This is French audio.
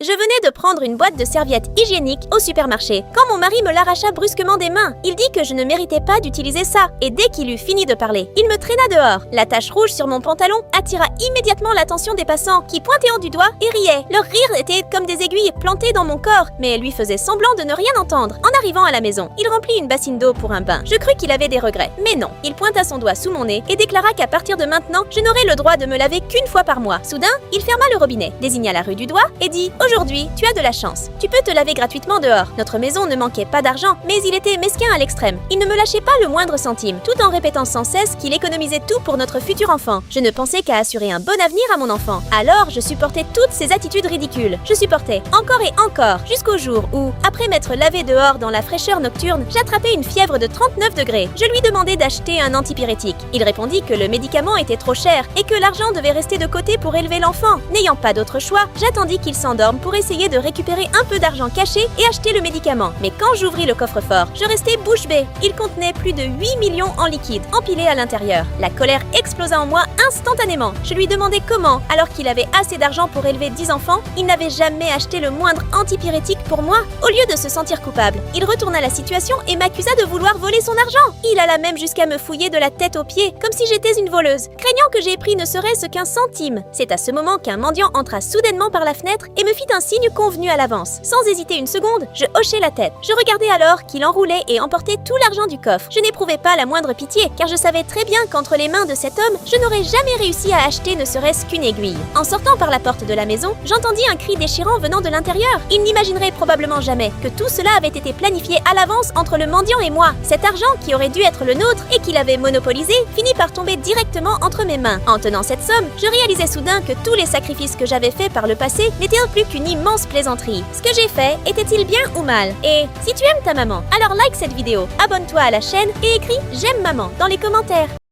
Je venais de prendre une boîte de serviettes hygiéniques au supermarché, quand mon mari me l'arracha brusquement des mains. Il dit que je ne méritais pas d'utiliser ça, et dès qu'il eut fini de parler, il me traîna dehors. La tache rouge sur mon pantalon attira immédiatement l'attention des passants, qui pointaient en du doigt et riaient. Leur rire était comme des aiguilles plantées dans mon corps, mais lui faisait semblant de ne rien entendre. En arrivant à la maison, il remplit une bassine d'eau pour un bain. Je crus qu'il avait des regrets, mais non. Il pointa son doigt sous mon nez et déclara qu'à partir de maintenant, je n'aurais le droit de me laver qu'une fois par mois. Soudain, il ferma le robinet, désigna la rue du doigt et dit: aujourd'hui, tu as de la chance. Tu peux te laver gratuitement dehors. Notre maison ne manquait pas d'argent, mais il était mesquin à l'extrême. Il ne me lâchait pas le moindre centime, tout en répétant sans cesse qu'il économisait tout pour notre futur enfant. Je ne pensais qu'à assurer un bon avenir à mon enfant. Alors, je supportais toutes ces attitudes ridicules. Je supportais encore et encore, jusqu'au jour où, après m'être lavé dehors dans la fraîcheur nocturne, j'attrapais une fièvre de 39 degrés. Je lui demandai d'acheter un antipyrétique. Il répondit que le médicament était trop cher et que l'argent devait rester de côté pour élever l'enfant. N'ayant pas d'autre choix, j'attendis qu'il s'endorme pour essayer de récupérer un peu d'argent caché et acheter le médicament. Mais quand j'ouvris le coffre-fort, je restais bouche bée. Il contenait plus de 8 millions en liquide, empilés à l'intérieur. La colère explosa en moi instantanément. Je lui demandai comment, alors qu'il avait assez d'argent pour élever 10 enfants, il n'avait jamais acheté le moindre antipyrétique pour moi. Au lieu de se sentir coupable, il retourna la situation et m'accusa de vouloir voler son argent. Il alla même jusqu'à me fouiller de la tête aux pieds, comme si j'étais une voleuse, craignant que j'aie pris ne serait-ce qu'un centime. C'est à ce moment qu'un mendiant entra soudainement par la fenêtre et me fit un signe convenu à l'avance. Sans hésiter une seconde, je hochai la tête. Je regardai alors qu'il enroulait et emportait tout l'argent du coffre. Je n'éprouvais pas la moindre pitié, car je savais très bien qu'entre les mains de cet homme, je n'aurais jamais réussi à acheter ne serait-ce qu'une aiguille. En sortant par la porte de la maison, j'entendis un cri déchirant venant de l'intérieur. Il n'imaginerait probablement jamais que tout cela avait été planifié à l'avance entre le mendiant et moi. Cet argent, qui aurait dû être le nôtre et qu'il avait monopolisé, finit par tomber directement entre mes mains. En tenant cette somme, je réalisais soudain que tous les sacrifices que j'avais faits par le passé n'étaient plus qu'une immense plaisanterie. Ce que j'ai fait était-il bien ou mal? Et si tu aimes ta maman, alors like cette vidéo, abonne-toi à la chaîne et écris « J'aime maman » dans les commentaires.